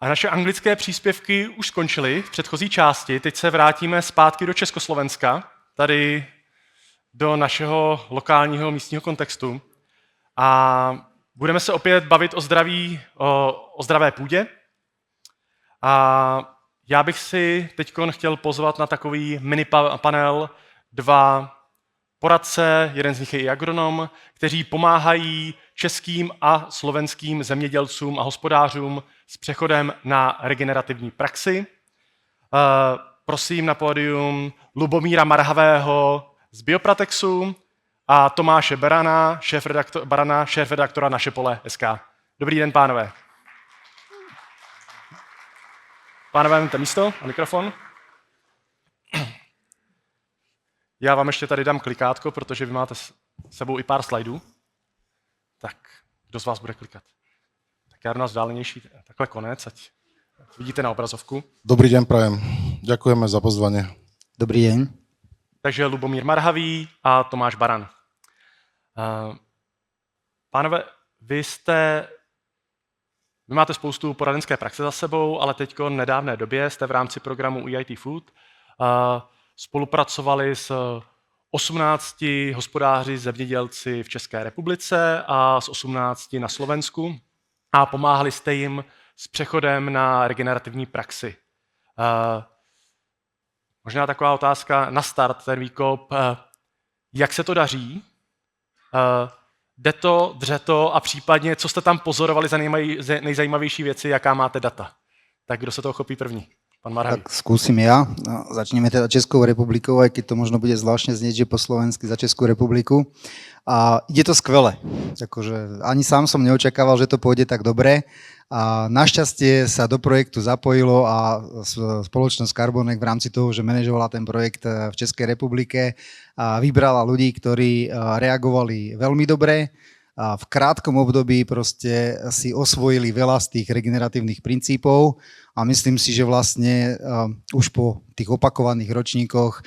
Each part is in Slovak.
A naše anglické příspěvky už skončily v předchozí části. Teď se vrátíme zpátky do Československa, tady do našeho lokálního místního kontextu. A budeme se opět bavit o zdravé půdě. A já bych si teď chtěl pozvat na takový mini panel dva poradce, jeden z nich je i agronom, kteří pomáhají českým a slovenským zemědělcům a hospodářům s přechodem na regenerativní praxi. Prosím na pódium Lubomíra Marhavého z Biopratexu a Tomáše Barana, šéfredaktora Naše Pole.sk. Dobrý den, pánové. Pánové, máte místo a mikrofon? Já vám ještě tady dám klikátko, protože vy máte s sebou i pár slajdů. Tak, kdo z vás bude klikat? Tak já do nás vzdálenější, takhle konec, ať vidíte na obrazovku. Dobrý deň, prajem. Ďakujeme za pozvanie. Dobrý deň. Takže Lubomír Marhavý a Tomáš Baran. Pánové, vy máte spoustu poradenské praxe za sebou, ale teď v nedávné době jste v rámci programu EIT Food spolupracovali s 18 hospodáři, zemědělci v České republice a s 18 na Slovensku a pomáhali jste jim s přechodem na regenerativní praxi. Možná taková otázka na start, ten výkop. Jak se to daří? Jde to, dře to a případně, co jste tam pozorovali za nejzajímavější věci, jaká máte data? Tak kdo se toho chopí první? Pán Marhavý. Tak skúsim ja. Začneme teda Českou republikou, aj keď to možno bude zvláštne znieť, že po slovensky za Českú republiku. A ide to skvele. Akože ani sám som neočakával, že to pôjde tak dobre. A našťastie sa do projektu zapojilo a spoločnosť Carbonek v rámci toho, že manažovala ten projekt v Českej republike, a vybrala ľudí, ktorí reagovali veľmi dobre. A v krátkom období proste si osvojili veľa z tých regeneratívnych princípov a myslím si, že vlastne už po tých opakovaných ročníkoch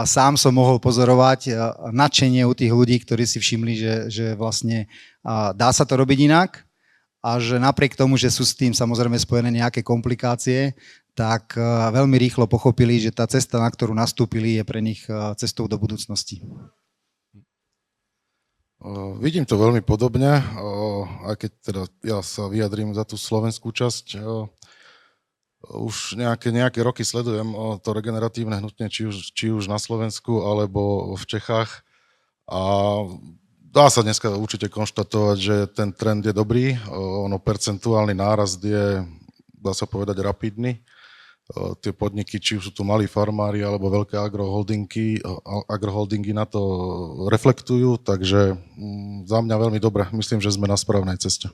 sám som mohol pozorovať nadšenie u tých ľudí, ktorí si všimli, že vlastne dá sa to robiť inak a že napriek tomu, že sú s tým samozrejme spojené nejaké komplikácie, tak veľmi rýchlo pochopili, že tá cesta, na ktorú nastúpili, je pre nich cestou do budúcnosti. Vidím to veľmi podobne, aj keď teda ja sa vyjadrím za tú slovenskú časť. Už nejaké roky sledujem to regeneratívne hnutie, či už na Slovensku, alebo v Čechách. A dá sa dneska určite konštatovať, že ten trend je dobrý. Percentuálny nárast je, dá sa povedať, rapidný. Tie podniky, či už sú tu malí farmári alebo veľké agroholdingy na to reflektujú, takže za mňa veľmi dobre. Myslím, že sme na správnej ceste.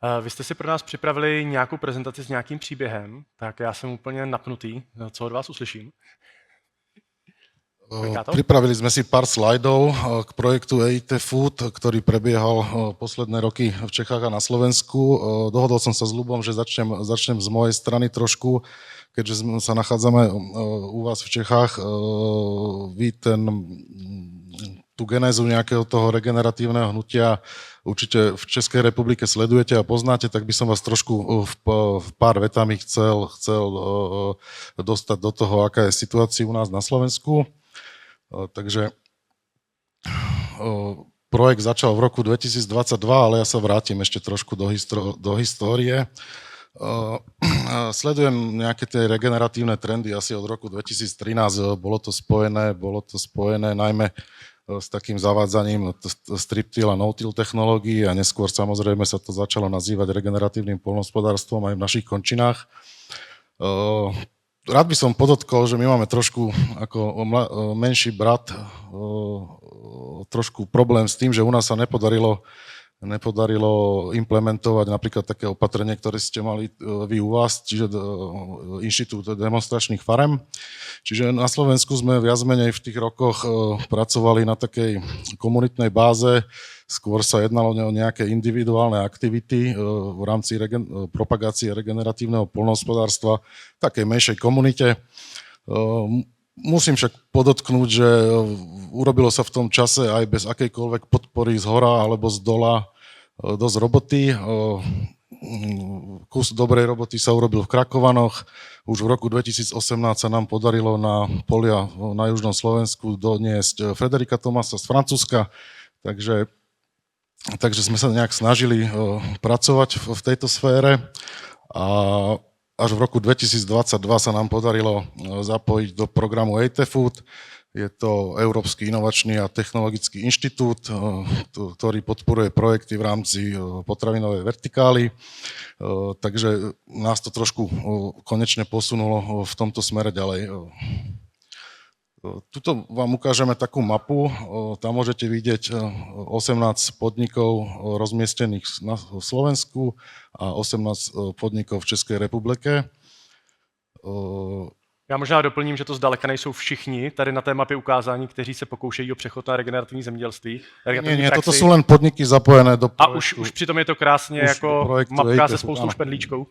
Vy jste si pro nás připravili nějakou prezentaci s nějakým příběhem, tak já jsem úplně napnutý, co od vás uslyším. Pripravili sme si pár slajdov k projektu EIT Food, ktorý prebiehal posledné roky v Čechách a na Slovensku. Dohodol som sa s Ľubom, že začnem z mojej strany trošku, keďže sa nachádzame u vás v Čechách. Vy tú genézu nejakého toho regeneratívneho hnutia určite v Českej republike sledujete a poznáte, tak by som vás trošku v pár vetami chcel dostať do toho, aká je situácia u nás na Slovensku. Takže projekt začal v roku 2022, ale ja sa vrátim ešte trošku do histórie. Sledujem nejaké tie regeneratívne trendy asi od roku 2013. Bolo to spojené najmä s takým zavádzaním strip-till a no-till technológií a neskôr samozrejme sa to začalo nazývať regeneratívnym poľnohospodárstvom aj v našich končinách. Rád by som podotkol, že my máme trošku ako menší brat trošku problém s tým, že u nás sa nepodarilo implementovať napríklad také opatrenie, ktoré ste mali vy u vás, čiže inštitút demonstračných farem. Čiže na Slovensku sme viac menej v tých rokoch pracovali na takej komunitnej báze. Skôr sa jednalo o nejaké individuálne aktivity v rámci propagácie regeneratívneho poľnohospodárstva v takej menšej komunite. Musím však podotknúť, že urobilo sa v tom čase aj bez akejkoľvek podpory z hora alebo z dola dosť roboty. Kus dobrej roboty sa urobil v Krakovanoch. Už v roku 2018 sa nám podarilo na polia na južnom Slovensku doniesť Frederika Thomasa z Francúzska, takže sme sa nejak snažili pracovať v tejto sfére a až v roku 2022 sa nám podarilo zapojiť do programu ATFood. Je to Európsky inovačný a technologický inštitút, ktorý podporuje projekty v rámci potravinovej vertikály. Takže nás to trošku konečne posunulo v tomto smere ďalej. Tuto vám ukážeme takú mapu. Tam môžete vidieť 18 podnikov rozmiestnených v Slovensku a 18 podnikov v Českej republike. Já možná doplním, že to zdaleka nejsou všichni tady na té mapě ukázání, kteří se pokoušejí o přechod na regenerativní zemědělství. Nie, toto sú len podniky zapojené do A projektu. už přitom je to krásně jako mapka se spoustou špendlíčkou.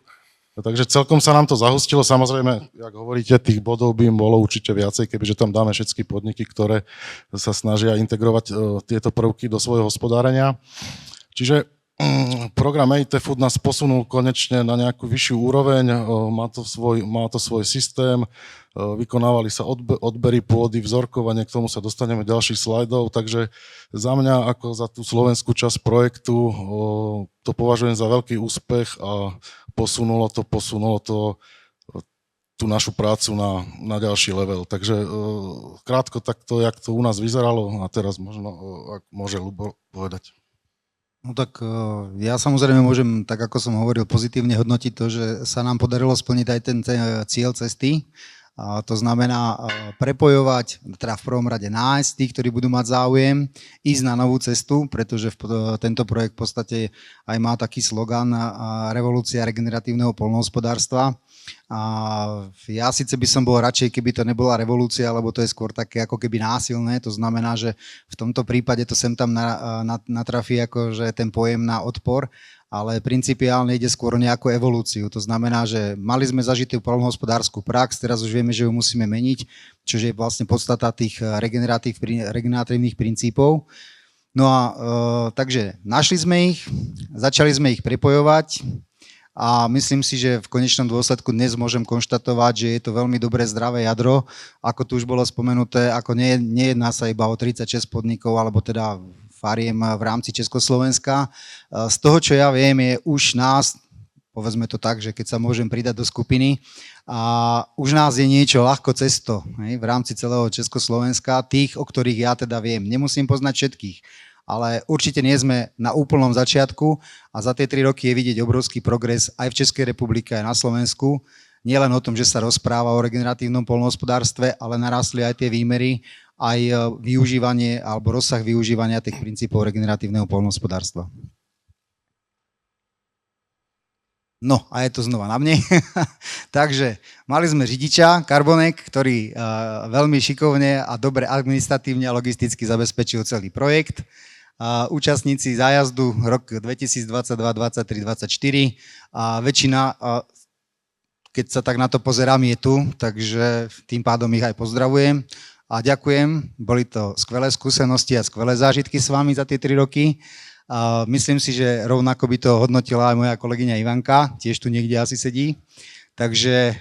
Takže celkom sa nám to zahustilo. Samozrejme, jak hovoríte, tých bodov by im bolo určite viacej, kebyže tam dáme všetky podniky, ktoré sa snažia integrovať tieto prvky do svojho hospodárenia. Čiže program ATFood nás posunul konečne na nejakú vyššiu úroveň, má to svoj systém, vykonávali sa odbery pôdy, vzorkovanie, k tomu sa dostaneme ďalších slajdov, takže za mňa ako za tú slovenskú časť projektu to považujem za veľký úspech a posunulo to tú našu prácu na ďalší level. Takže krátko takto, jak to u nás vyzeralo a teraz možno, ak môže Ľubo povedať. No tak ja samozrejme môžem, tak ako som hovoril, pozitívne hodnotiť to, že sa nám podarilo splniť aj ten cieľ cesty. A to znamená prepojovať, teda v prvom rade nájsť tých, ktorí budú mať záujem, ísť na novú cestu, pretože tento projekt v podstate aj má taký slogan Revolúcia regeneratívneho poľnohospodárstva. A ja síce by som bol radšej, keby to nebola revolúcia, lebo to je skôr také ako keby násilné, to znamená, že v tomto prípade to sem tam natrafí akože ten pojem na odpor, ale principiálne ide skôr o nejakú evolúciu. To znamená, že mali sme zažitú poľnohospodársku prax, teraz už vieme, že ju musíme meniť, čo je vlastne podstata tých regeneratívnych princípov. No a takže našli sme ich, začali sme ich prepojovať a myslím si, že v konečnom dôsledku dnes môžem konštatovať, že je to veľmi dobré zdravé jadro, ako tu už bolo spomenuté, ako nejedná sa iba o 36 podnikov, alebo teda fariem v rámci Československa. Z toho, čo ja viem, je už nás, povedzme to tak, že keď sa môžem pridať do skupiny, a už nás je niečo ľahko cesto v rámci celého Československa, tých, o ktorých ja teda viem. Nemusím poznať všetkých, ale určite nie sme na úplnom začiatku a za tie 3 roky je vidieť obrovský progres aj v Českej republike, aj na Slovensku. Nie len o tom, že sa rozpráva o regeneratívnom poľnohospodárstve, ale narastli aj tie výmery, aj využívanie alebo rozsah využívania tých princípov regeneratívneho poľnohospodárstva. No a je to znova na mne. Takže mali sme řidiča, Carbonek, ktorý veľmi šikovne a dobre administratívne a logisticky zabezpečil celý projekt. Účastníci zájazdu rok 2022, 2023, 2024 a väčšina, keď sa tak na to pozerám, je tu, takže tým pádom ich aj pozdravujem. A ďakujem, boli to skvelé skúsenosti a skvelé zážitky s vami za tie 3 roky. A myslím si, že rovnako by to hodnotila aj moja kolegyňa Ivanka, tiež tu niekde asi sedí. Takže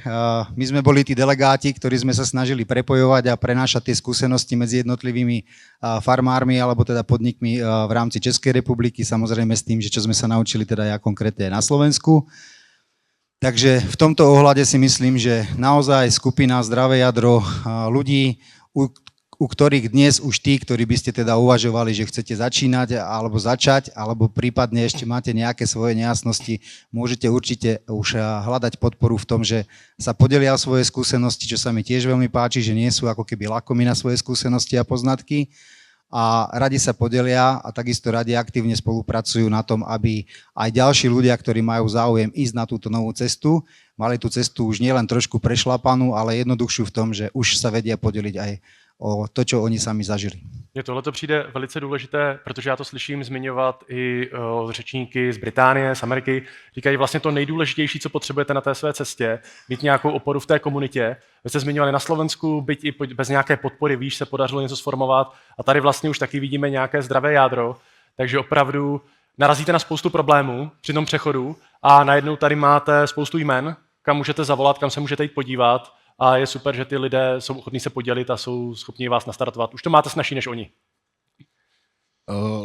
my sme boli tí delegáti, ktorí sme sa snažili prepojovať a prenášať tie skúsenosti medzi jednotlivými farmármi alebo teda podnikmi v rámci Českej republiky, samozrejme s tým, že čo sme sa naučili teda ja konkrétne na Slovensku. Takže v tomto ohľade si myslím, že naozaj skupina Zdravé jadro ľudí, u ktorých dnes už tí, ktorí by ste teda uvažovali, že chcete začínať alebo začať, alebo prípadne ešte máte nejaké svoje nejasnosti, môžete určite už hľadať podporu v tom, že sa podelia o svoje skúsenosti, čo sa mi tiež veľmi páči, že nie sú ako keby lakomi na svoje skúsenosti a poznatky a radi sa podelia a takisto radi aktívne spolupracujú na tom, aby aj ďalší ľudia, ktorí majú záujem ísť na túto novú cestu, mali tú cestu už nielen trošku prešlapanú, ale jednoduchšiu v tom, že už sa vedia podeliť aj o to, čo oni sami zažili. Mně tohle to přijde velice důležité, protože já to slyším zmiňovat i řečníky z Británie, z Ameriky. Říkají vlastně to nejdůležitější, co potřebujete na té své cestě, mít nějakou oporu v té komunitě. Vy jste zmiňovali na Slovensku, byť i bez nějaké podpory, víš, se podařilo něco sformovat a tady vlastně už taky vidíme nějaké zdravé jádro, takže opravdu narazíte na spoustu problémů při tom přechodu a najednou tady máte spoustu jmen, kam můžete zavolat, kam se můžete jít podívat. A je super, že ty lidé jsou ochotní se podělit a jsou schopni vás nastartovat. Už to máte snažší než oni.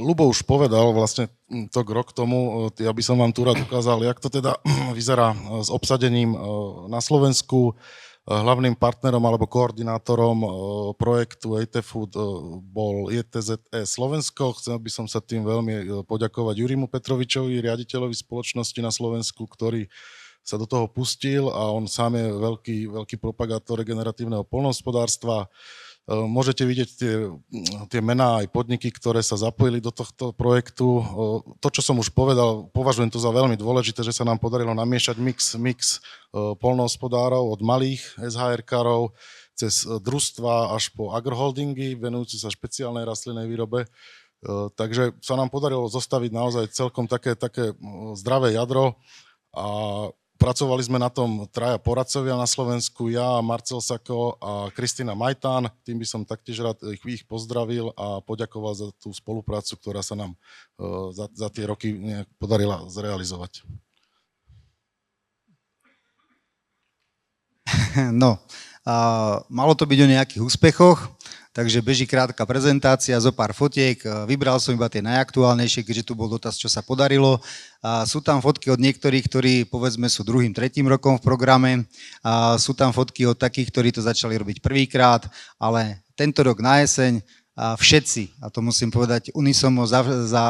Ľubo už povedal vlastne to rok tomu, ja by som vám tu rád ukázal, jak to teda vyzerá s obsadením na Slovensku. Hlavným partnerom alebo koordinátorom projektu ATFood bol JTZE Slovensko. Chcel by som sa tým veľmi poďakovať Jurimu Petrovičovi, riaditeľovi spoločnosti na Slovensku, ktorý sa do toho pustil a on sám je veľký propagátor regeneratívneho poľnohospodárstva. Môžete vidieť tie mená aj podniky, ktoré sa zapojili do tohto projektu. To, čo som už povedal, považujem to za veľmi dôležité, že sa nám podarilo namiešať mix poľnohospodárov od malých SHR-károv cez družstva až po agroholdingy, venujúci sa špeciálnej rastlinnej výrobe. Takže sa nám podarilo zostaviť naozaj celkom také zdravé jadro a pracovali sme na tom traja poradcovia na Slovensku, ja, Marcel Sako a Kristina Majtán. Tým by som taktiež rád ich pozdravil a poďakoval za tú spoluprácu, ktorá sa nám za tie roky podarila zrealizovať. No, malo to byť o nejakých úspechoch, takže beží krátka prezentácia, zo pár fotiek. Vybral som iba tie najaktuálnejšie, keďže tu bol dotaz, čo sa podarilo. Sú tam fotky od niektorých, ktorí povedzme sú 2., 3. rokom v programe. Sú tam fotky od takých, ktorí to začali robiť prvýkrát, ale tento rok na jeseň všetci, a to musím povedať unisomo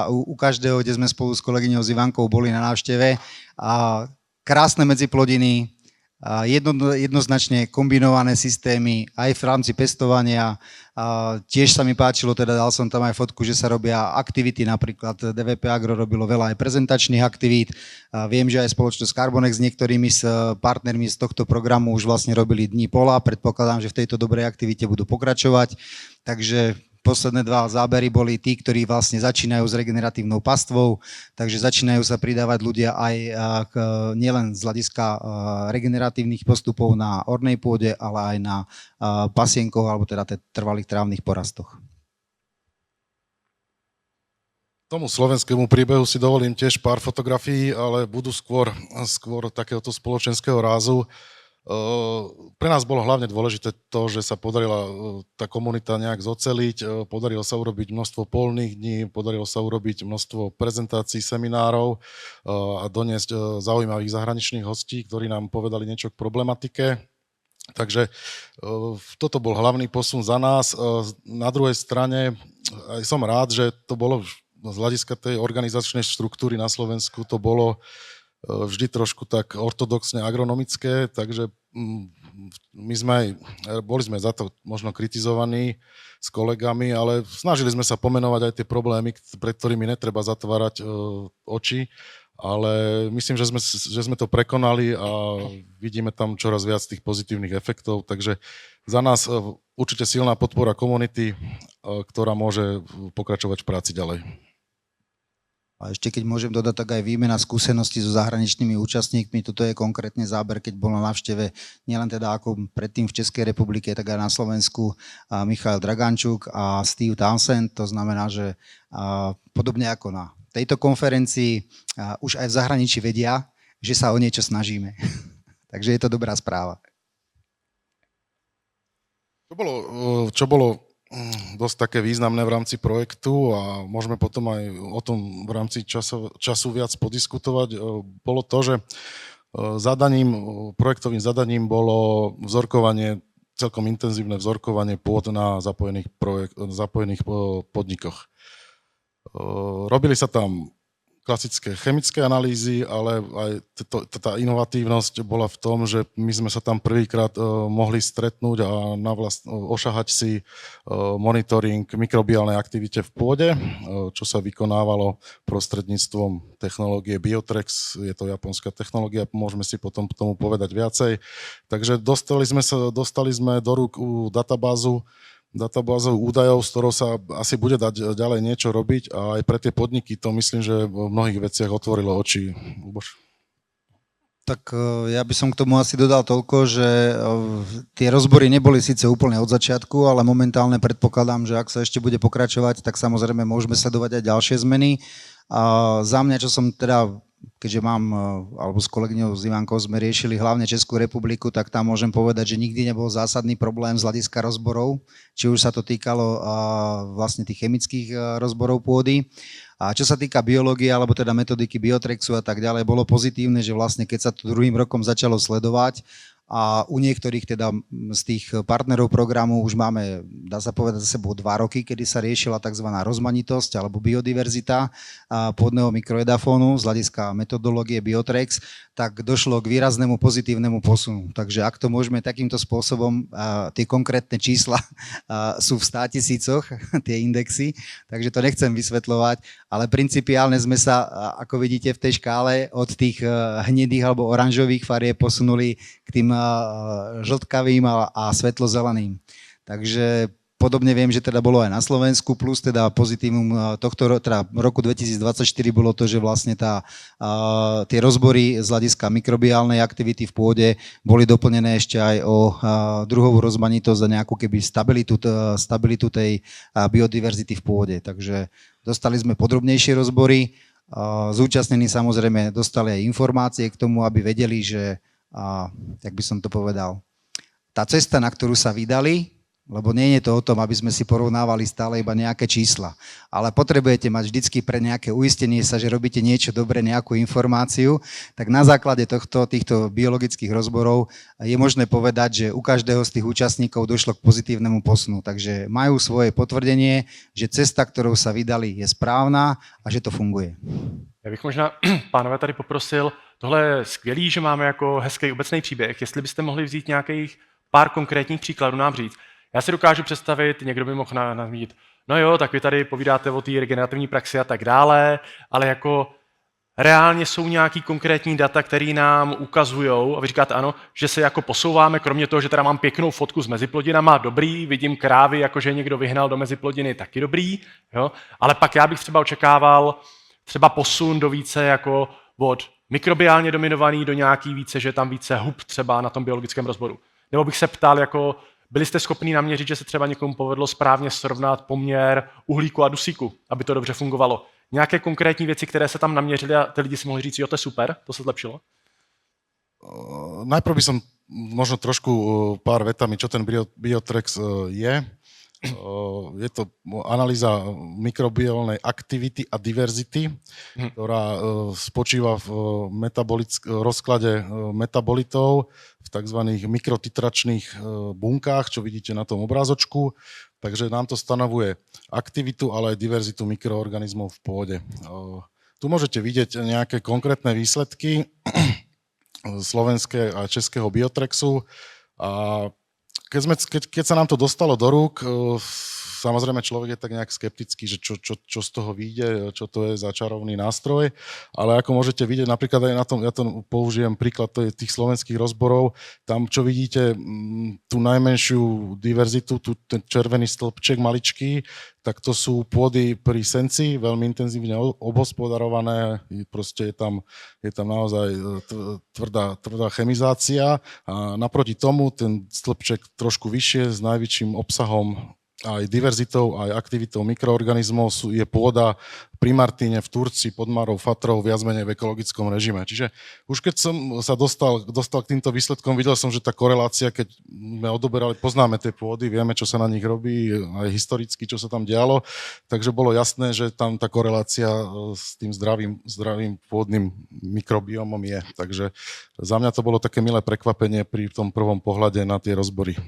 u každého, kde sme spolu s kolegyňou z Ivankou boli na návšteve. Krásne medziplodiny, jednoznačne kombinované systémy aj v rámci pestovania. Tiež sa mi páčilo, teda dal som tam aj fotku, že sa robia aktivity, napríklad DVP Agro robilo veľa aj prezentačných aktivít. Viem, že aj spoločnosť Carbonex s niektorými partnermi z tohto programu už vlastne robili dní pola. Predpokladám, že v tejto dobrej aktivite budú pokračovať. Takže posledné 2 zábery boli tí, ktorí vlastne začínajú s regeneratívnou pastvou, takže začínajú sa pridávať ľudia aj nielen z hľadiska regeneratívnych postupov na ornej pôde, ale aj na pasienkoch alebo teda trvalých trávnych porastoch. Tomu slovenskému príbehu si dovolím tiež pár fotografií, ale budú skôr takéhoto spoločenského rázu. Pre nás bolo hlavne dôležité to, že sa podarila tá komunita nejak zoceliť, podarilo sa urobiť množstvo polných dní, podarilo sa urobiť množstvo prezentácií, seminárov a doniesť zaujímavých zahraničných hostí, ktorí nám povedali niečo k problematike. Takže toto bol hlavný posun za nás. Na druhej strane aj som rád, že to bolo z hľadiska tej organizačnej štruktúry na Slovensku, to bolo vždy trošku tak ortodoxne agronomické, takže boli sme za to možno kritizovaní s kolegami, ale snažili sme sa pomenovať aj tie problémy, pred ktorými netreba zatvárať oči, ale myslím, že sme to prekonali a vidíme tam čoraz viac tých pozitívnych efektov, takže za nás určite silná podpora komunity, ktorá môže pokračovať v práci ďalej. A ešte keď môžem dodať, tak aj výmena skúseností so zahraničnými účastníkmi. Toto je konkrétne záber, keď bol na návšteve nielen teda ako predtým v Českej republike, tak aj na Slovensku Michal Dragančuk a Steve Townsend. To znamená, že podobne ako na tejto konferencii už aj v zahraničí vedia, že sa o niečo snažíme. Takže je to dobrá správa. Čo bolo dosť také významné v rámci projektu a môžeme potom aj o tom v rámci času viac podiskutovať, bolo to, že projektovým zadaním bolo vzorkovanie, celkom intenzívne vzorkovanie pôd na zapojených podnikoch. Robili sa tam klasické chemické analýzy, ale aj tá inovatívnosť bola v tom, že my sme sa tam prvýkrát mohli stretnúť a ošahať si monitoring mikrobiálnej aktivite v pôde, čo sa vykonávalo prostredníctvom technológie Biotrex. Je to japonská technológia, môžeme si potom k tomu povedať viacej. Takže dostali sme do rúk databázu databázou údajov, s ktorou sa asi bude dať ďalej niečo robiť a aj pre tie podniky to myslím, že v mnohých veciach otvorilo oči. Luboš. Tak ja by som k tomu asi dodal toľko, že tie rozbory neboli síce úplne od začiatku, ale momentálne predpokladám, že ak sa ešte bude pokračovať, tak samozrejme môžeme sledovať aj ďalšie zmeny. A za mňa, čo som teda, keďže mám, alebo s kolegyňou s Ivankou sme riešili hlavne Českú republiku, tak tam môžem povedať, že nikdy nebol zásadný problém z hľadiska rozborov, či už sa to týkalo vlastne tých chemických rozborov pôdy. A čo sa týka biológie, alebo teda metodiky Biotrexu a tak ďalej, bolo pozitívne, že vlastne keď sa to druhým rokom začalo sledovať a u niektorých teda z tých partnerov programu už máme, dá sa povedať, za sebou 2 roky, kedy sa riešila tzv. Rozmanitosť alebo biodiverzita pôdneho mikroedafónu z hľadiska metodológie Biotrex, tak došlo k výraznému pozitívnemu posunu. Takže ak to môžeme takýmto spôsobom, tie konkrétne čísla sú v 100 000, tie indexy, takže to nechcem vysvetľovať, ale principiálne sme sa, ako vidíte v tej škále, od tých hnedých alebo oranžových farieb posunuli k tým žltkavým a svetlozeleným. Takže podobne viem, že teda bolo aj na Slovensku, plus teda pozitívum tohto teda roku 2024 bolo to, že vlastne tie rozbory z hľadiska mikrobiálnej aktivity v pôde boli doplnené ešte aj o druhovú rozmanitosť a nejakú keby stabilitu tej biodiverzity v pôde. Takže dostali sme podrobnejšie rozbory, zúčastnení samozrejme dostali aj informácie k tomu, aby vedeli, že jak by som to povedal, tá cesta, na ktorú sa vydali, lebo nie je to o tom, aby sme si porovnávali stále iba nejaké čísla, ale potrebujete mať vždycky pre nejaké uistenie sa, že robíte niečo dobre, nejakú informáciu, tak na základe týchto biologických rozborov je možné povedať, že u každého z tých účastníkov došlo k pozitívnemu posunu. Takže majú svoje potvrdenie, že cesta, ktorou sa vydali, je správna a že to funguje. Já bych možná, pánové, tady poprosil, tohle je skvělý, že máme jako hezký obecný příběh, jestli byste mohli vzít nějakých pár konkrétních příkladů nám říct. Já si dokážu představit, někdo by mohl namít, no jo, tak vy tady povídáte o té regenerativní praxi a tak dále, ale jako reálně jsou nějaký konkrétní data, které nám ukazujou, a vy říkáte ano, že se jako posouváme, kromě toho, že teda mám pěknou fotku s meziplodinama, dobrý, vidím krávy, jakože někdo vyhnal do meziplodiny, taky dobrý, jo? Ale pak já bych třeba očekával třeba posun do více jako od mikrobiálně dominovaný do nějaký více, že je tam více hub třeba na tom biologickém rozboru. Nebo bych se ptal, jako byli jste schopni naměřit, že se třeba někomu povedlo správně srovnat poměr uhlíku a dusíku, aby to dobře fungovalo. Nějaké konkrétní věci, které se tam naměřily a ty lidi si mohli říct, jo, to je super, to se zlepšilo? Najprv by som možno trošku pár vetami, čo ten Biotrex je. Je to analýza mikrobiálnej aktivity a diverzity, ktorá spočíva v rozklade metabolitov v tzv. Mikrotitračných bunkách, čo vidíte na tom obrázočku. Takže nám to stanovuje aktivitu, ale aj diverzitu mikroorganizmov v pôde. Tu môžete vidieť nejaké konkrétne výsledky slovenského a českého Biotrexu. A keď sa nám to dostalo do rúk, samozrejme človek je tak nejak skeptický, že čo z toho vyjde, čo to je za čarovný nástroj, ale ako môžete vidieť, napríklad aj na tom, ja to použijem príklad tých slovenských rozborov, tam čo vidíte tú najmenšiu diverzitu, ten červený stĺpček maličký, tak to sú pôdy pri Senci, veľmi intenzívne obhospodarované, proste je tam naozaj tvrdá chemizácia a naproti tomu ten stĺpček trošku vyššie s najväčším obsahom aj diverzitou, aj aktivitou mikroorganizmov je pôda pri Martine, v Turci, pod Marou, Fatrou, viac menej v ekologickom režime. Čiže už keď som sa dostal k týmto výsledkom, videl som, že tá korelácia, keď sme odoberali, poznáme tie pôdy, vieme, čo sa na nich robí, aj historicky, čo sa tam dialo, takže bolo jasné, že tam tá korelácia s tým zdravým pôdnym mikrobiomom je. Takže za mňa to bolo také milé prekvapenie pri tom prvom pohľade na tie rozbory.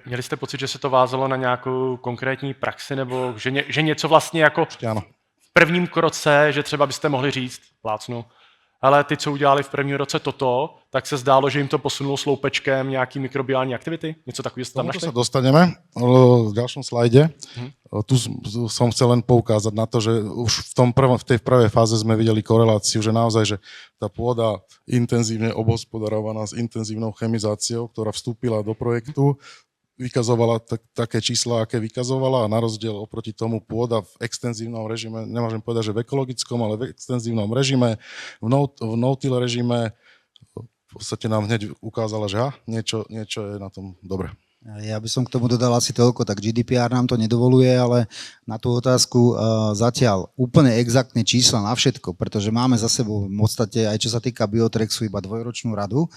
Měli jste pocit, že se to vázalo na nějakou konkrétní praxi, nebo že něco vlastně jako v prvním kroce, že třeba byste mohli říct, plácnu, ale ty, co udělali v prvním roce toto, tak se zdálo, že jim to posunulo sloupečkem nějaký mikrobiální aktivity? Něco takového jste tam našli? To sa dostaneme v ďalšom slajde. Tu som chcel len poukázať na to, že už v tej prvej fáze sme videli koreláciu, že naozaj, že tá pôda intenzívne obhospodarovaná s intenzívnou chemizáciou, ktorá vstúpila do projektu, vykazovala také čísla, aké vykazovala a na rozdiel oproti tomu pôda v extenzívnom režime, nemôžem povedať, že v ekologickom, ale v extenzívnom režime, v no-till režime, v podstate nám hneď ukázala, že niečo je na tom dobre. Ja by som k tomu dodal asi toľko, tak GDPR nám to nedovoluje, ale na tú otázku zatiaľ úplne exaktné čísla na všetko, pretože máme za sebou v podstate, aj čo sa týka Biotrexu, iba 2-ročnú radu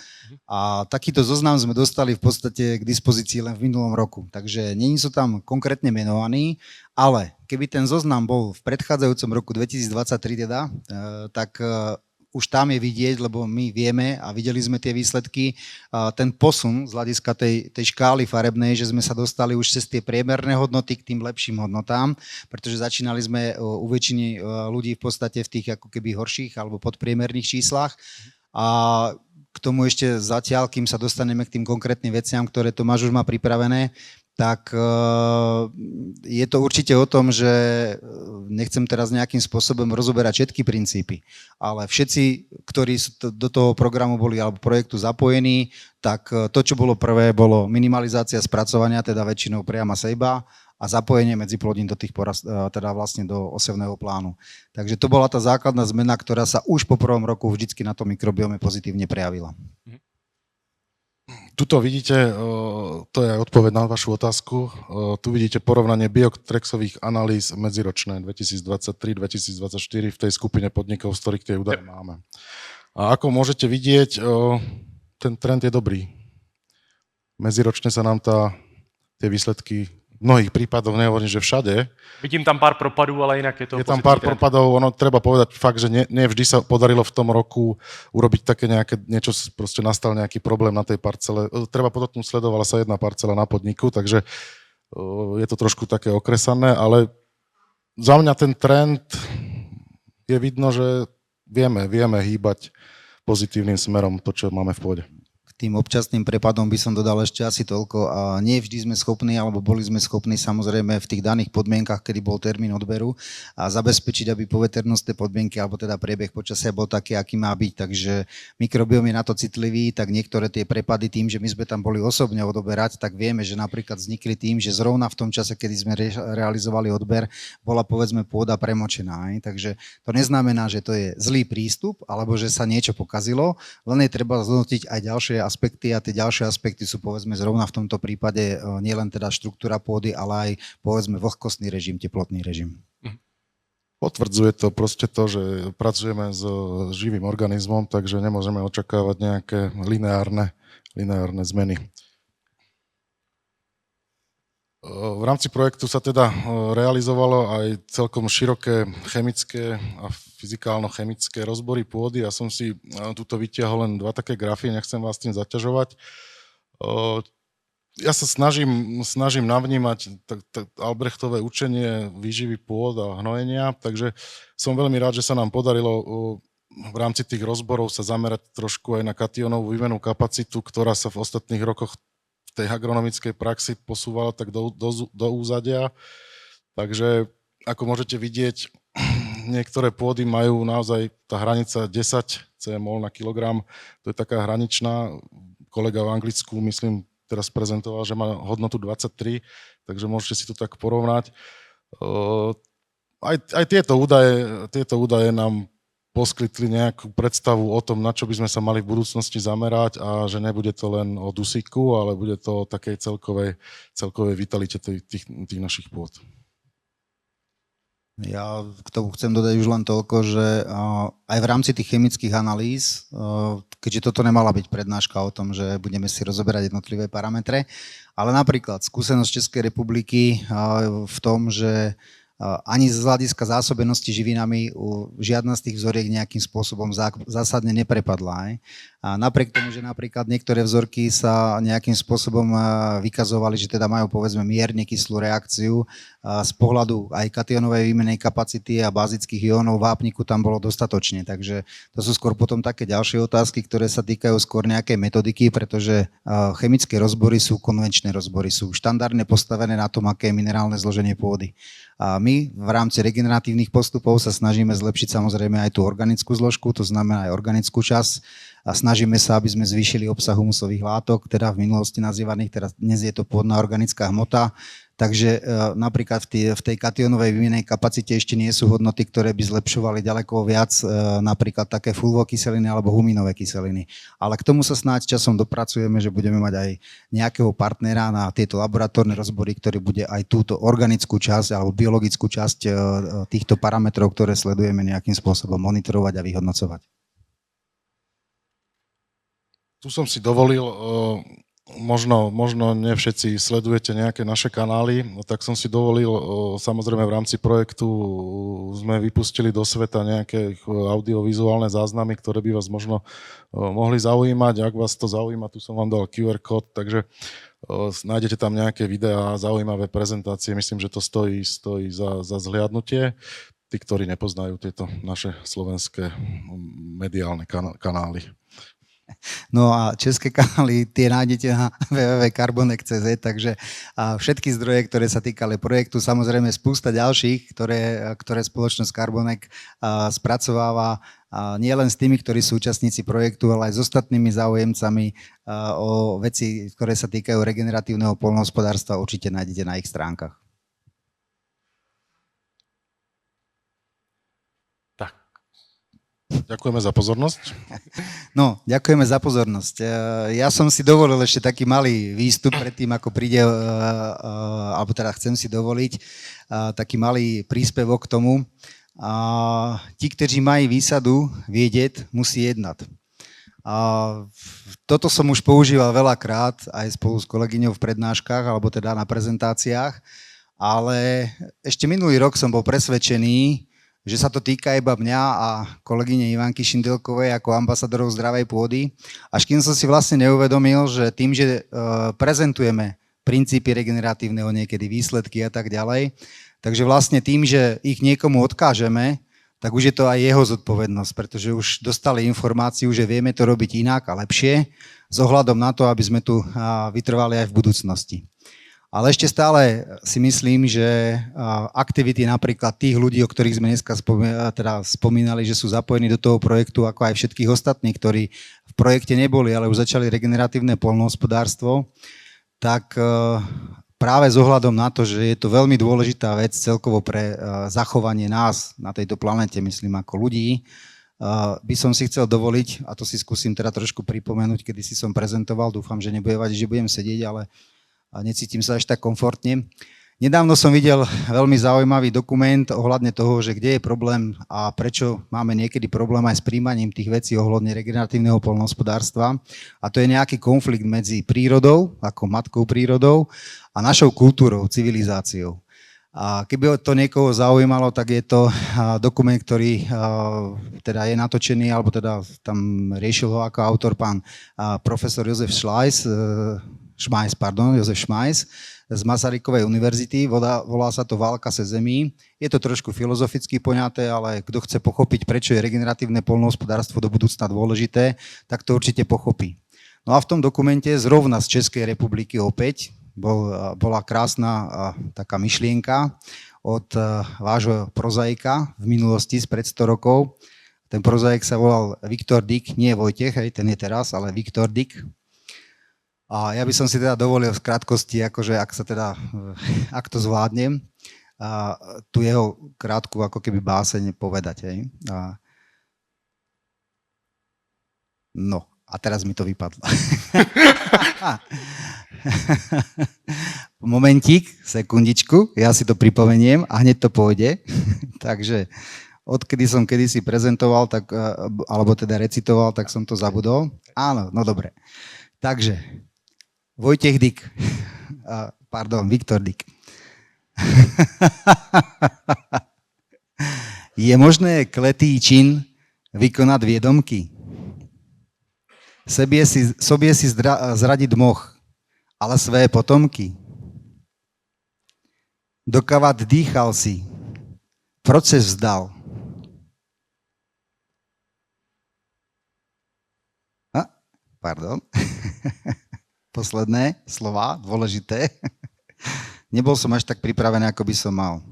a takýto zoznam sme dostali v podstate k dispozícii len v minulom roku. Takže nie sú tam konkrétne menovaní, ale keby ten zoznam bol v predchádzajúcom roku 2023 teda, tak už tam je vidieť, lebo my vieme a videli sme tie výsledky, ten posun z hľadiska tej škály farebnej, že sme sa dostali už cez tie priemerné hodnoty k tým lepším hodnotám, pretože začínali sme u väčšiny ľudí v podstate v tých ako keby horších alebo podpriemerných číslach. A k tomu ešte zatiaľ, kým sa dostaneme k tým konkrétnym veciam, ktoré Tomáš už má pripravené, tak je to určite o tom, že nechcem teraz nejakým spôsobom rozoberať všetky princípy, ale všetci, ktorí do toho programu boli alebo projektu zapojení, tak to, čo bolo prvé, bolo minimalizácia spracovania, teda väčšinou priama sejba a zapojenie medziplodín do tých teda vlastne do osevného plánu. Takže to bola tá základná zmena, ktorá sa už po prvom roku vždycky na tom mikrobiome pozitívne prejavila. Tuto vidíte, to je aj odpoveď na vašu otázku, tu vidíte porovnanie Biotrexových analýz medziročné 2023-2024 v tej skupine podnikov, z ktorých tie údaje máme. A ako môžete vidieť, ten trend je dobrý. Medziročne sa nám tie výsledky v mnohých prípadoch, nehovorím, že všade. Vidím tam pár propadů, ale jinak je to Je tam pár trend. propadov, ono treba povedať fakt, že nie vždy sa podarilo v tom roku urobiť také niečo, proste nastal nejaký problém na tej parcele. Treba podotknúť, sledovala sa jedna parcela na podniku, takže je to trošku také okresané, ale za mňa ten trend je vidno, že vieme hýbať pozitívnym smerom to, čo máme v pôde. Tým občasným prepadom by som dodal ešte asi toľko. A nie vždy sme schopní, alebo boli sme schopní samozrejme v tých daných podmienkach, kedy bol termín odberu, a zabezpečiť, aby poveternostné podmienky, alebo teda priebeh počasia bol taký, aký má byť. Takže mikrobióm je na to citlivý, tak niektoré tie prepady tým, že my sme tam boli osobne odoberať, tak vieme, že napríklad vznikli tým, že zrovna v tom čase, kedy sme realizovali odber, bola povedzme pôda premočená. Takže to neznamená, že to je zlý prístup, alebo že sa niečo pokazilo, len je treba zhodnotiť aj ďalšie aspekty a tie ďalšie aspekty sú povedzme zrovna v tomto prípade nielen teda štruktúra pôdy, ale aj povedzme vlhkostný režim, teplotný režim. Potvrdzuje to proste to, že pracujeme s živým organizmom, takže nemôžeme očakávať nejaké lineárne zmeny. V rámci projektu sa teda realizovalo aj celkom široké chemické a fyzikálno-chemické rozbory pôdy. Ja som si tuto vytiahol len dva také grafy, nechcem vás tým zaťažovať. Ja sa snažím navnímať Albrechtové učenie výživy pôd a hnojenia, takže som veľmi rád, že sa nám podarilo v rámci tých rozborov sa zamerať trošku aj na kationovú výmennú kapacitu, ktorá sa v ostatných rokoch v tej agronomickej praxi posúvala tak do úzadia. Takže ako môžete vidieť, niektoré pôdy majú naozaj tá hranica 10 cmol na kilogram. To je taká hraničná. Kolega v Anglicku, myslím, teraz prezentoval, že má hodnotu 23, takže môžete si to tak porovnať. Aj tieto údaje nám poskytli nejakú predstavu o tom, na čo by sme sa mali v budúcnosti zamerať a že nebude to len o dusíku, ale bude to o takej celkovej vitalite tých našich pôd. Ja k tomu chcem dodať už len toľko, že aj v rámci tých chemických analýz, keďže toto nemala byť prednáška o tom, že budeme si rozoberať jednotlivé parametre, ale napríklad skúsenosť Českej republiky v tom, že ani z hľadiska zásobenosti živinami žiadna z tých vzoriek nejakým spôsobom zásadne neprepadla. A napriek tomu, že napríklad niektoré vzorky sa nejakým spôsobom vykazovali, že teda majú povedzme mierne kyslú reakciu, z pohľadu aj kationovej výmenej kapacity a bázických iónov vápniku tam bolo dostatočne. Takže to sú skôr potom také ďalšie otázky, ktoré sa týkajú skôr nejakej metodiky, pretože chemické rozbory sú konvenčné rozbory, sú štandardne postavené na tom, aké je minerálne zloženie pôdy. A my v rámci regeneratívnych postupov sa snažíme zlepšiť samozrejme aj tú organickú zložku, to znamená aj organickú časť. a snažíme sa, aby sme zvýšili obsah humusových látok, teda v minulosti nazývaných, teraz dnes je to pôdna organická hmota. Takže napríklad v tej kationovej výmenej kapacite ešte nie sú hodnoty, ktoré by zlepšovali ďaleko viac napríklad také fulvokyseliny alebo huminové kyseliny. Ale k tomu sa snáď časom dopracujeme, že budeme mať aj nejakého partnera na tieto laboratórne rozbory, ktorý bude aj túto organickú časť alebo biologickú časť týchto parametrov, ktoré sledujeme, nejakým spôsobom monitorovať a vyhodnocovať. Tu som si dovolil, možno nie všetci sledujete nejaké naše kanály, tak som si dovolil, samozrejme v rámci projektu sme vypustili do sveta nejaké audiovizuálne záznamy, ktoré by vás možno mohli zaujímať. Ak vás to zaujíma, tu som vám dal QR kód, takže nájdete tam nejaké videá, zaujímavé prezentácie. Myslím, že to stojí za zhliadnutie. Tí, ktorí nepoznajú tieto naše slovenské mediálne kanály. No a české kanály tie nájdete na www.carbonek.cz, takže všetky zdroje, ktoré sa týkali projektu, samozrejme spústa ďalších, ktoré spoločnosť Carbonek spracováva nielen s tými, ktorí sú účastníci projektu, ale aj s ostatnými záujemcami o veci, ktoré sa týkajú regeneratívneho poľnohospodárstva, určite nájdete na ich stránkach. Ďakujeme za pozornosť. No, ďakujeme za pozornosť. Ja som si dovolil ešte taký malý výstup pred tým, ako príde, alebo teda chcem si dovoliť taký malý príspevok k tomu. Ti, ktorí majú výsadu vedieť, musí jednať. Toto som už používal veľakrát, aj spolu s kolegyňou v prednáškach, alebo teda na prezentáciách, ale ešte minulý rok som bol presvedčený, že sa to týka iba mňa a kolegyne Ivanky Šindelkovej ako ambasadorov zdravej pôdy, až kým som si vlastne neuvedomil, že tým, že prezentujeme princípy regeneratívneho, niekedy výsledky a tak ďalej, takže vlastne tým, že ich niekomu odkážeme, tak už je to aj jeho zodpovednosť, pretože už dostali informáciu, že vieme to robiť inak a lepšie, s ohľadom na to, aby sme tu vytrvali aj v budúcnosti. Ale ešte stále si myslím, že aktivity napríklad tých ľudí, o ktorých sme dneska spomínali, že sú zapojení do toho projektu, ako aj všetkých ostatných, ktorí v projekte neboli, ale už začali regeneratívne poľnohospodárstvo, tak práve s ohľadom na to, že je to veľmi dôležitá vec celkovo pre zachovanie nás na tejto planete, myslím ako ľudí, by som si chcel dovoliť, a to si skúsim teda trošku pripomenúť, kedy si som prezentoval, dúfam, že nebude vadiť, že budem sedieť, ale necítim sa až tak komfortne. Nedávno som videl veľmi zaujímavý dokument ohľadne toho, že kde je problém a prečo máme niekedy problém aj s príjmaním tých vecí ohľadne regeneratívneho poľnohospodárstva. A to je nejaký konflikt medzi prírodou, ako matkou prírodou, a našou kultúrou, civilizáciou. A keby to niekoho zaujímalo, tak je to dokument, ktorý teda je natočený, alebo teda tam riešil ho ako autor pán profesor Jozef Šmajs z Masarykovej univerzity, volá sa to Válka se zemí. Je to trošku filozoficky poňaté, ale kto chce pochopiť, prečo je regeneratívne poľnohospodárstvo do budúcna dôležité, tak to určite pochopí. No a v tom dokumente zrovna z Českej republiky opäť bola krásna taká myšlienka od vášho prozaika v minulosti spred 100 rokov. Ten prozaik sa volal Viktor Dyk, nie Vojtech, ten je teraz, ale Viktor Dyk. A ja by som si teda dovolil v krátkosti, akože ak to zvládnem, tú jeho krátku ako keby báseň povedať. Hej. No, a teraz mi to vypadlo. Momentík, sekundičku, ja si to pripomeniem a hneď to pôjde. Takže odkedy som kedysi prezentoval, tak, alebo teda recitoval, tak som to zabudol. Áno, no dobre. Takže Vojtech Dyk, Viktor Dyk. Je možné kletý čin vykonať viedomky? Sobě si zradiť moh, ale své potomky. Dokavat dýchal si, proces vzdal. Pardon. Posledné slova, dôležité. Nebol som až tak pripravený, ako by som mal.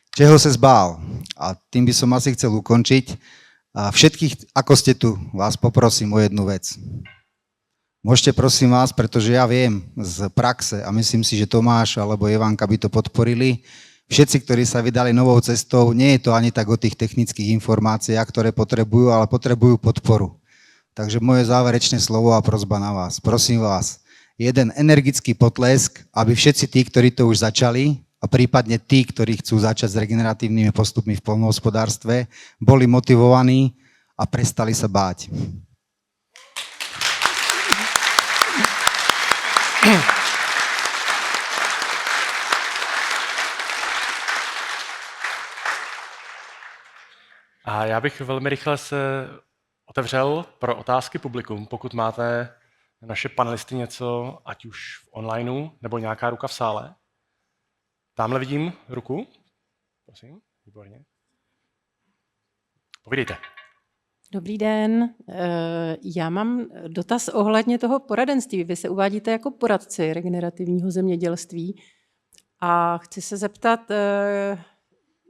Čeho sa zbál? A tým by som asi chcel ukončiť. A všetkých, ako ste tu, vás poprosím o jednu vec. Môžete, prosím vás, pretože ja viem z praxe a myslím si, že Tomáš alebo Ivanka by to podporili, všetci, ktorí sa vydali novou cestou, nie je to ani tak o tých technických informáciách, ktoré potrebujú, ale potrebujú podporu. Takže moje záverečné slovo a prosba na vás. Prosím vás, jeden energický potlesk, aby všetci tí, ktorí to už začali, a prípadne tí, ktorí chcú začať s regeneratívnymi postupmi v poľnohospodárstve, boli motivovaní a prestali sa báť. A já bych velmi rychle se otevřel pro otázky publikum. Pokud máte naše panelisty něco, ať už v onlineu, nebo nějaká ruka v sále. Tamhle vidím ruku. Prosím, výborně. Povídejte. Dobrý den. Já mám dotaz ohledně toho poradenství. Vy se uvádíte jako poradci regenerativního zemědělství a chci se zeptat,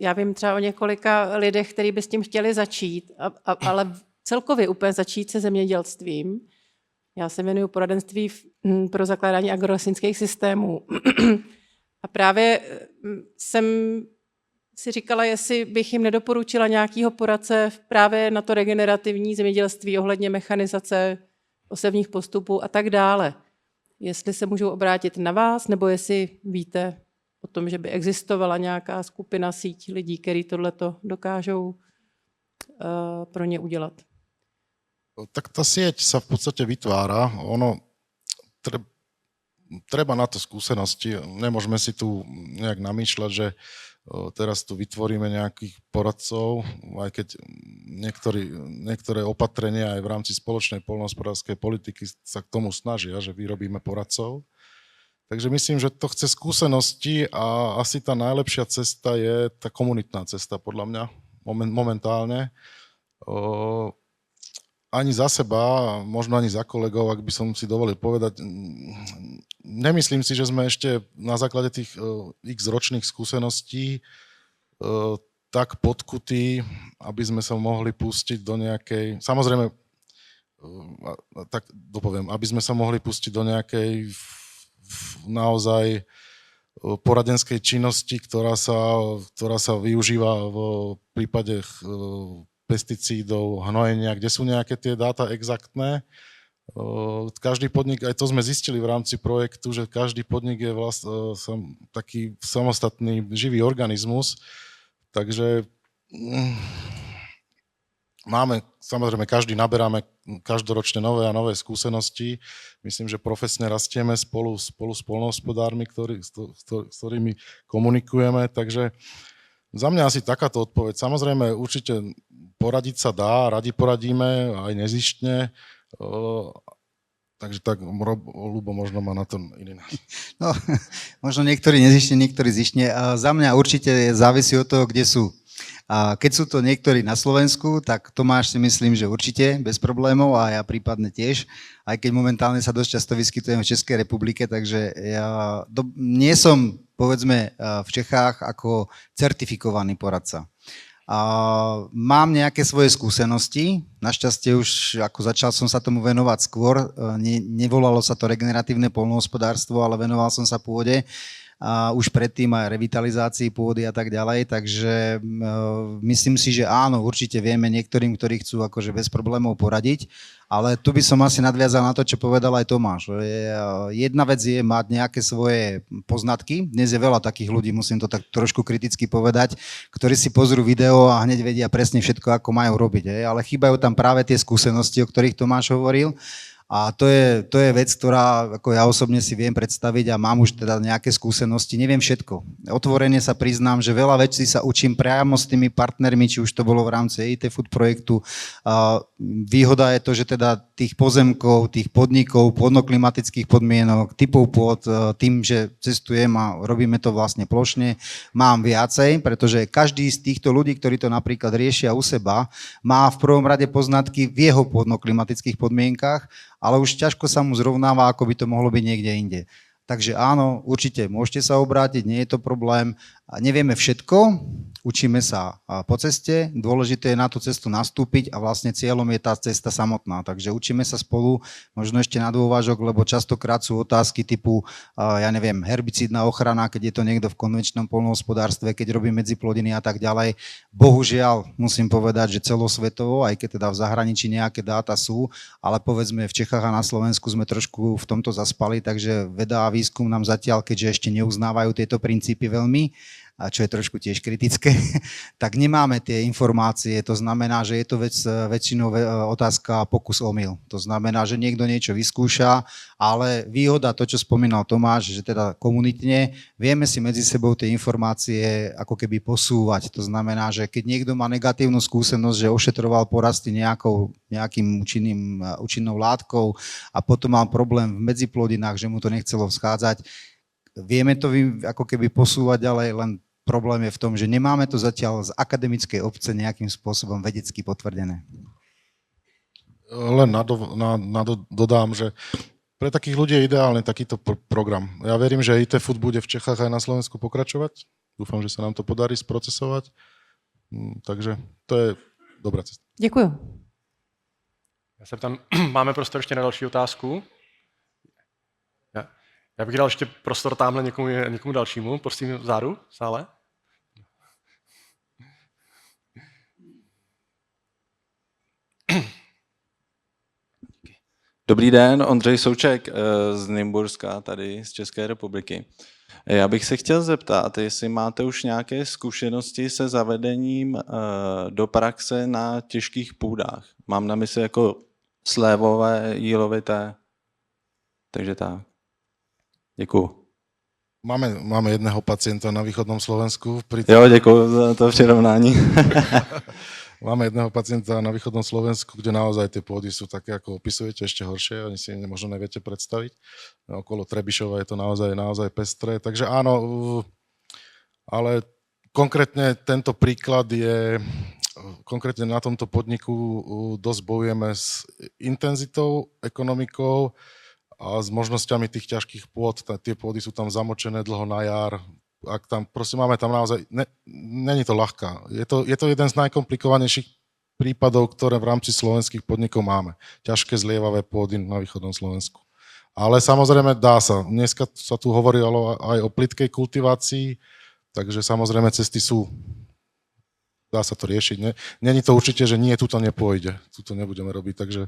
já vím třeba o několika lidech, kteří by s tím chtěli začít, ale celkově úplně začít se zemědělstvím. Já se věnuju poradenství pro zakládání agrolesnických systémů. A právě jsem si říkala, jestli bych jim nedoporučila nějakého poradce právě na to regenerativní zemědělství ohledně mechanizace, osevních postupů a tak dále. Jestli se můžou obrátit na vás, nebo jestli víte o tom, že by existovala nějaká skupina, síť lidí, kteří tohleto dokážou pro ně udělat. Tak tá sieť sa v podstate vytvára. Treba na to skúsenosti. Nemôžeme si tu nejak namýšľať, že teraz tu vytvoríme nejakých poradcov, aj keď niektoré opatrenia aj v rámci spoločnej poľnohospodárskej politiky sa k tomu snažia, že vyrobíme poradcov. Takže myslím, že to chce skúsenosti a asi tá najlepšia cesta je tá komunitná cesta, podľa mňa, momentálne. Ani za seba, možno ani za kolegov, ak by som si dovolil povedať, nemyslím si, že sme ešte na základe tých x ročných skúseností tak podkutí, aby sme sa mohli pustiť do nejakej, samozrejme, tak dopoviem, aby sme sa mohli pustiť do nejakej naozaj poradenskej činnosti, ktorá sa využíva v prípade pesticídov, hnojenia, kde sú nejaké tie dáta exaktné. Každý podnik, aj to sme zistili v rámci projektu, že každý podnik je taký samostatný živý organizmus, takže samozrejme, každý naberáme každoročne nové a nové skúsenosti. Myslím, že profesne rastieme spolu s poľnohospodármi, s ktorými komunikujeme, takže za mňa asi takáto odpoveď. Samozrejme, určite poradiť sa dá, radi poradíme, aj nezištne. Takže tak, Ľubo možno má na to iný názor. No, možno niektorí nezištne, niektorí zištne. A za mňa určite závisí od toho, kde sú. A keď sú to niektorí na Slovensku, tak Tomáš si myslím, že určite, bez problémov a ja prípadne tiež, aj keď momentálne sa dosť často vyskytujem v Českej republike, takže ja nie som, povedzme, v Čechách ako certifikovaný poradca. A mám nejaké svoje skúsenosti, našťastie už ako začal som sa tomu venovať skôr, nevolalo sa to regeneratívne poľnohospodárstvo, ale venoval som sa pôde, a už predtým aj revitalizácii pôdy a tak ďalej, takže myslím si, že áno, určite vieme niektorým, ktorí chcú akože bez problémov poradiť, ale tu by som asi nadviazal na to, čo povedal aj Tomáš. Jedna vec je mať nejaké svoje poznatky, dnes je veľa takých ľudí, musím to tak trošku kriticky povedať, ktorí si pozrú video a hneď vedia presne všetko, ako majú robiť, ale chýbajú tam práve tie skúsenosti, o ktorých Tomáš hovoril. A to je vec, ktorá ako ja osobne si viem predstaviť a mám už teda nejaké skúsenosti, neviem všetko. Otvorene sa priznám, že veľa vecí sa učím priamo s tými partnermi, či už to bolo v rámci EIT Food projektu. Výhoda je to, že teda tých pozemkov, tých podnikov, pôdno-klimatických podmienok, typov pôd, tým, že cestujem a robíme to vlastne plošne, mám viacej, pretože každý z týchto ľudí, ktorí to napríklad riešia u seba, má v prvom rade poznatky v jeho pôdno-klimatických podmienkach, ale už ťažko sa mu zrovnáva, ako by to mohlo byť niekde inde. Takže áno, určite môžete sa obrátiť, nie je to problém Nevieme všetko, učíme sa po ceste, dôležité je na tú cestu nastúpiť a vlastne cieľom je tá cesta samotná. Takže učíme sa spolu, možno ešte na dôvážok, lebo častokrát sú otázky typu, ja neviem, herbicídna ochrana, keď je to niekto v konvenčnom poľnohospodárstve, keď robí medziplodiny a tak ďalej. Bohužiaľ, musím povedať, že celosvetovo, aj keď teda v zahraničí nejaké dáta sú, ale povedzme v Čechách a na Slovensku sme trošku v tomto zaspali, takže veda a výskum nám zatiaľ, keďže ešte neuznávajú tieto princípy veľmi, a čo je trošku tiež kritické, tak nemáme tie informácie. To znamená, že je to väčšinou otázka pokus omyl. To znamená, že niekto niečo vyskúša, ale výhoda, to, čo spomínal Tomáš, že teda komunitne, vieme si medzi sebou tie informácie ako keby posúvať. To znamená, že keď niekto má negatívnu skúsenosť, že ošetroval porasty nejakým účinnou látkou a potom mal problém v medziplodinách, že mu to nechcelo vzchádzať, vieme to ako keby posúvať ďalej, len problém je v tom, že nemáme to zatiaľ z akademickej obce nejakým spôsobom vedecky potvrdené. Len dodám, že pre takých ľudí je ideálny takýto program. Ja verím, že IT Food bude v Čechách aj na Slovensku pokračovať. Dúfam, že sa nám to podarí sprocesovať. Takže to je dobrá cesta. Děkuju. Já se ptám, máme prostor ještě na další otázku? Já bych dal ještě prostor tamhle někomu dalšímu. Prosím vzadu v sále. Dobrý den, Ondřej Souček z Nymburska, tady z České republiky. Já bych se chtěl zeptat, jestli máte už nějaké zkušenosti se zavedením do praxe na těžkých půdách. Mám na mysli jako slévové, jílovité, takže tak. Děkuju. Máme jedného pacienta na východnom Slovensku. Jo, děkuju za to přirovnání. Máme jedného pacienta na východnom Slovensku, kde naozaj tie pôdy sú také, ako opisujete, ešte horšie, oni si možno neviete predstaviť. Okolo Trebišova je to naozaj pestré, takže áno, ale konkrétne tento príklad je, konkrétne na tomto podniku dosť bojujeme s intenzitou, ekonomikou a s možnosťami tých ťažkých pôd. Tie pôdy sú tam zamočené dlho na jar. Ak tam, prosím, máme tam naozaj, není to ľahká. Je to jeden z najkomplikovanejších prípadov, ktoré v rámci slovenských podnikov máme. Ťažké zlievavé pôdy na východnom Slovensku. Ale samozrejme dá sa. Dneska sa tu hovorilo aj o plytkej kultivácii, takže samozrejme cesty sú. Dá sa to riešiť. Není to určite, že nie, tuto nepôjde. Tuto nebudeme robiť, takže...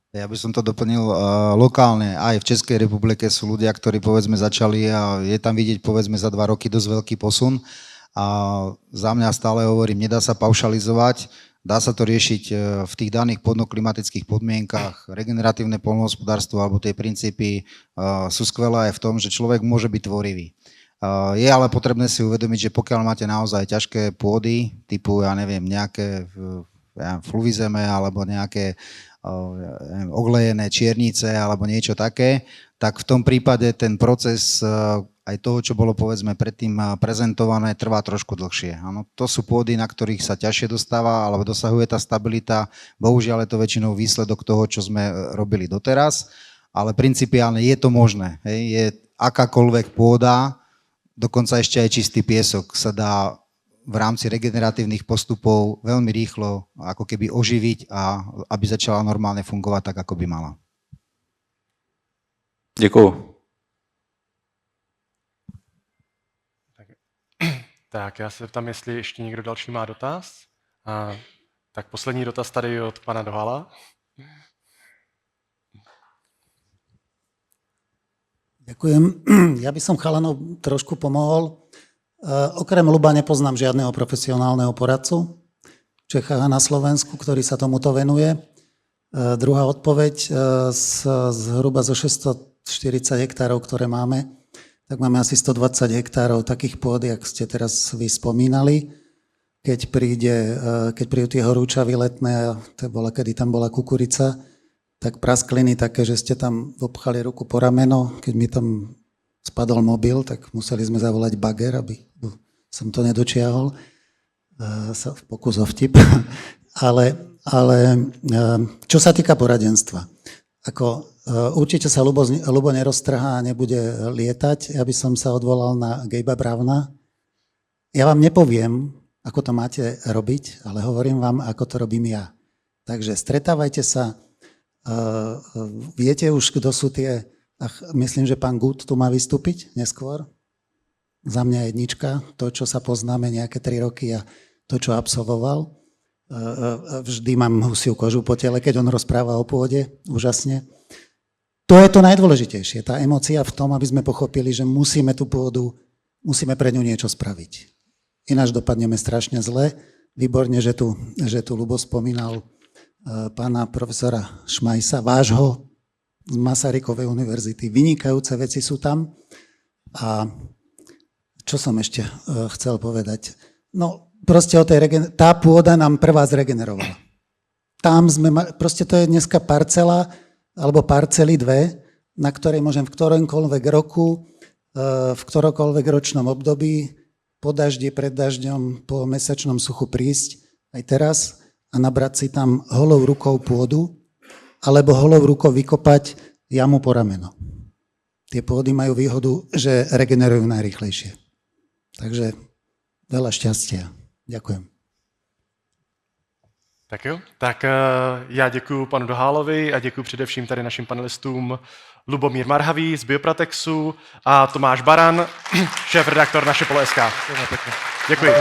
Ja by som to doplnil lokálne. Aj v Českej republike sú ľudia, ktorí povedzme začali a je tam vidieť povedzme za 2 roky dosť veľký posun. A za mňa stále hovorím, nedá sa paušalizovať, dá sa to riešiť v tých daných podnoklimatických podmienkach. Regeneratívne poľnohospodárstvo alebo tie princípy sú skvelé aj v tom, že človek môže byť tvorivý. Je ale potrebné si uvedomiť, že pokiaľ máte naozaj ťažké pôdy, typu, ja neviem, nejaké fluvizeme alebo nejaké oglejené čiernice alebo niečo také, tak v tom prípade ten proces aj toho, čo bolo povedzme predtým prezentované, trvá trošku dlhšie. Áno, to sú pôdy, na ktorých sa ťažšie dostáva alebo dosahuje tá stabilita. Bohužiaľ je to väčšinou výsledok toho, čo sme robili doteraz, ale principiálne je to možné. Hej? Je akákoľvek pôda, dokonca ešte aj čistý piesok sa dá v rámci regeneratívnych postupov veľmi rýchlo ako keby oživiť a aby začala normálne fungovať tak, ako by mala. Děkuju. Tak já se ptám, jestli ještě někdo další má dotaz. Tak poslední dotaz tady od pana Dohala. Ďakujem. Ja by som chalanov trošku pomohol. Okrem Ľuba nepoznám žiadneho profesionálneho poradcu v Čechách a na Slovensku, ktorý sa tomuto venuje. Druhá odpoveď, zhruba zo 640 hektárov, ktoré máme, tak máme asi 120 hektárov takých pôd, jak ste teraz vy spomínali. Keď prídu tie horúčavy letné, kedy tam bola kukurica, tak praskliny také, že ste tam obchali ruku po rameno, keď mi tam spadol mobil, tak museli sme zavolať bager, aby som to nedočiahol. Pokus o vtip. Ale čo sa týka poradenstva, určite sa Ľubo neroztrhá a nebude lietať. Ja by som sa odvolal na Gabe'a Browna, Ja vám nepoviem, ako to máte robiť, ale hovorím vám, ako to robím ja. Takže stretávajte sa, viete už, kto sú tie, myslím, že pán Gut tu má vystúpiť neskôr. Za mňa jednička, to, čo sa poznáme nejaké 3 roky a to, čo absolvoval. Vždy mám husiu kožu po tele, keď on rozpráva o pôde, úžasne. To je to najdôležitejšie, tá emócia v tom, aby sme pochopili, že musíme tú pôdu, musíme pre ňu niečo spraviť. Ináč dopadneme strašne zle. Výborne, že tu Ľubo spomínal pána profesora Šmajsa, vášho z Masarykovej univerzity. Vynikajúce veci sú tam. A čo som ešte chcel povedať? No, proste tá pôda nám prvá zregenerovala. Tam proste to je dneska parcela, alebo parcely 2, na ktorej môžem v ktoromkoľvek roku, v ktorokoľvek ročnom období, po daždi, pred dažďom, po mesačnom suchu prísť aj teraz a nabrať si tam holou rukou pôdu, alebo holou rukou vykopať jamu po rameno. Tie pôdy majú výhodu, že regenerujú najrýchlejšie. Takže veľa šťastia. Ďakujem. Tak jo, tak já děkuji panu Dohálovi a děkuji především tady našim panelistům Lubomír Marhavý z Biopratexu a Tomáš Baran, šéf-redaktor naše Polo.sk. Děkuji.